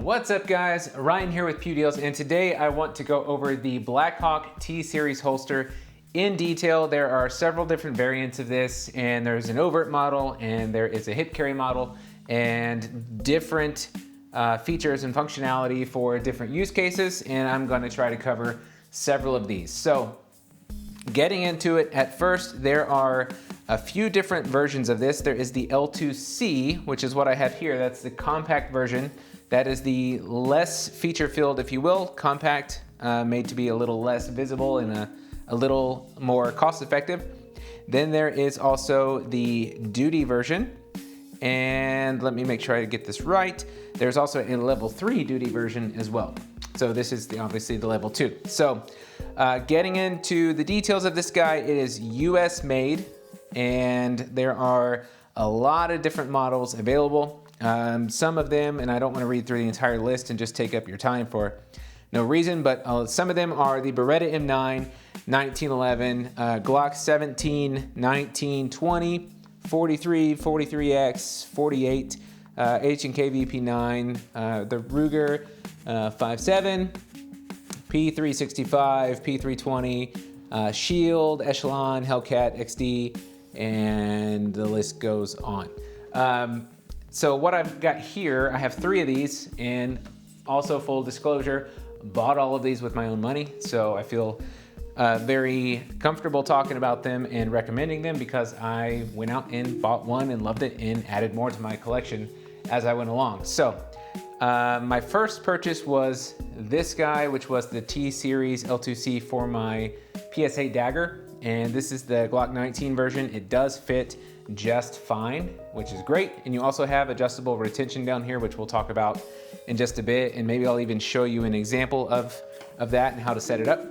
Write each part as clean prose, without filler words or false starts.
What's up guys, Ryan here with Pew Deals, and today I want to go over the Blackhawk T-Series holster in detail. There are several different variants of this, and there's an Overt model and there is a hip carry model, and different features and functionality for different use cases, and I'm going to try to cover several of these. So getting into it, at first there are a few different versions of this. There is the L2C, which is what I have here. That's the compact version. That is the less feature-filled, if you will, compact, made to be a little less visible and a little more cost-effective. Then there is also the duty version, and let me make sure I get this right. There's also a level 3 duty version as well. So this is obviously the level 2. So getting into the details of this guy, it is US made, and there are a lot of different models available. Some of them, and I don't want to read through the entire list and just take up your time for no reason, but some of them are the Beretta M9, 1911, Glock 17, 19, 20, 43, 43X, 48, H&K VP9, the Ruger 5.7, P365, P320, Shield, Echelon, Hellcat XD, and the list goes on. So what I've got here, I have 3 of these, and also full disclosure, bought all of these with my own money. So I feel very comfortable talking about them and recommending them because I went out and bought one and loved it and added more to my collection as I went along. So my first purchase was this guy, which was the T-Series L2C for my PS8 dagger. And this is the Glock 19 version. It does fit just fine, which is great. And you also have adjustable retention down here, which we'll talk about in just a bit. And maybe I'll even show you an example of that and how to set it up.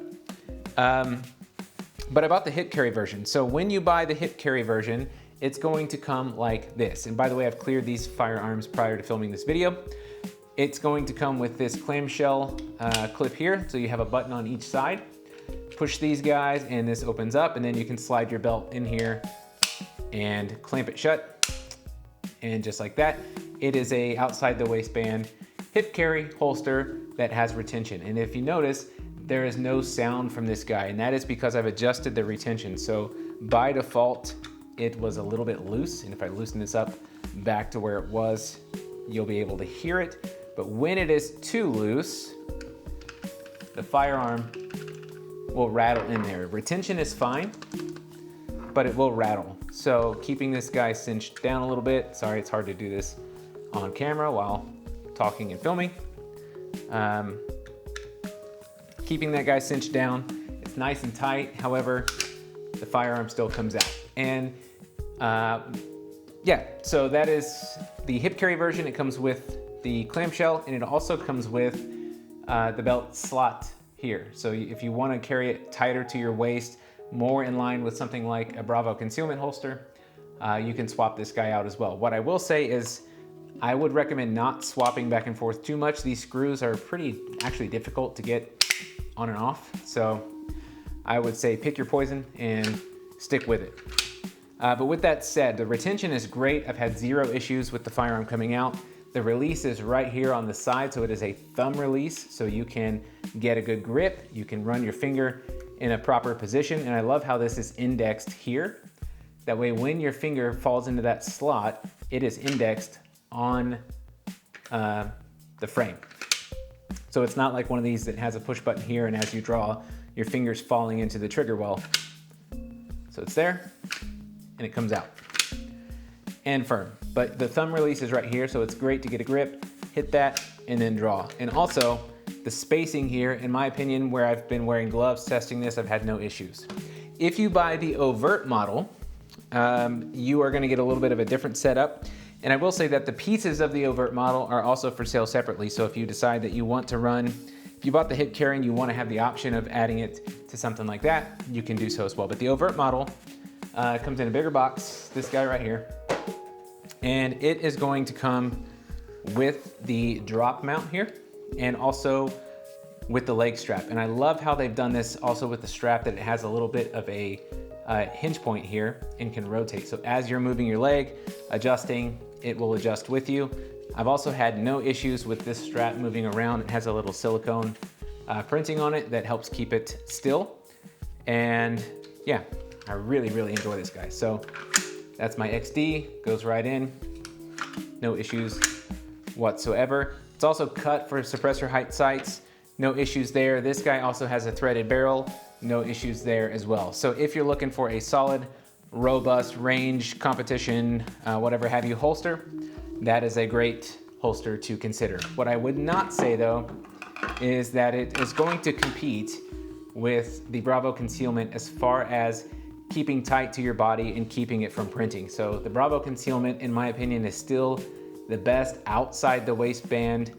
But about the hip carry version. So when you buy the hip carry version, it's going to come like this. And by the way, I've cleared these firearms prior to filming this video. It's going to come with this clamshell clip here. So you have a button on each side. Push these guys and this opens up, and then you can slide your belt in here and clamp it shut. And just like that, it is a outside the waistband hip carry holster that has retention. And if you notice, there is no sound from this guy, and that is because I've adjusted the retention. So by default, it was a little bit loose, and if I loosen this up back to where it was, you'll be able to hear it. But when it is too loose, the firearm will rattle in there. Retention is fine, but it will rattle. So keeping this guy cinched down a little bit. Sorry, it's hard to do this on camera while talking and filming. Keeping that guy cinched down, it's nice and tight. However, the firearm still comes out. And yeah, so that is the hip carry version. It comes with the clamshell, and it also comes with the belt slot here. So if you want to carry it tighter to your waist, more in line with something like a Bravo concealment holster, you can swap this guy out as well. What I will say is I would recommend not swapping back and forth too much. These screws are actually difficult to get on and off. So I would say pick your poison and stick with it. But with that said, the retention is great. I've had 0 issues with the firearm coming out. The release is right here on the side, so it is a thumb release, so you can get a good grip. You can run your finger in a proper position, and I love how this is indexed here. That way, when your finger falls into that slot, it is indexed on the frame. So it's not like one of these that has a push button here, and as you draw, your finger's falling into the trigger well. So it's there, and it comes out. And firm. But the thumb release is right here, so it's great to get a grip, hit that, and then draw. And also, the spacing here, in my opinion, where I've been wearing gloves testing this, I've had no issues. If you buy the Overt model, you are gonna get a little bit of a different setup. And I will say that the pieces of the Overt model are also for sale separately. So if you decide that you want to run, if you bought the hip carry and you wanna have the option of adding it to something like that, you can do so as well. But the Overt model comes in a bigger box, this guy right here. And it is going to come with the drop mount here and also with the leg strap. And I love how they've done this also with the strap, that it has a little bit of a hinge point here and can rotate. So as you're moving your leg, adjusting, it will adjust with you. I've also had no issues with this strap moving around. It has a little silicone printing on it that helps keep it still. And yeah, I really, really enjoy this guy. So that's my XD, goes right in, no issues whatsoever. It's also cut for suppressor height sights, no issues there. This guy also has a threaded barrel, no issues there as well. So if you're looking for a solid, robust range, competition, whatever have you holster, that is a great holster to consider. What I would not say though, is that it is going to compete with the Bravo concealment as far as keeping tight to your body and keeping it from printing. So the Bravo concealment, in my opinion, is still the best outside the waistband,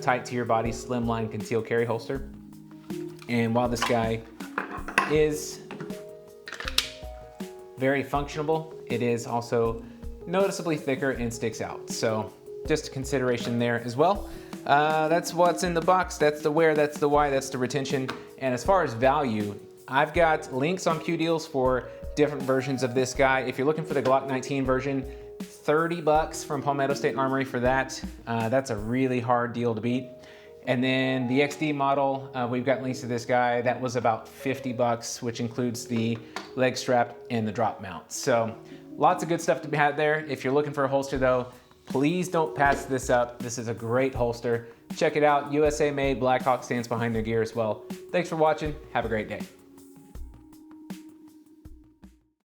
tight to your body, slimline concealed carry holster. And while this guy is very functional, it is also noticeably thicker and sticks out. So just a consideration there as well. That's what's in the box. That's the where, that's the why, that's the retention. And as far as value, I've got links on Pew Deals for different versions of this guy. If you're looking for the Glock 19 version, $30 from Palmetto State Armory for that. That's a really hard deal to beat. And then the XD model, we've got links to this guy. That was about $50, which includes the leg strap and the drop mount. So lots of good stuff to be had there. If you're looking for a holster though, please don't pass this up. This is a great holster. Check it out. USA made. Blackhawk stands behind their gear as well. Thanks for watching. Have a great day.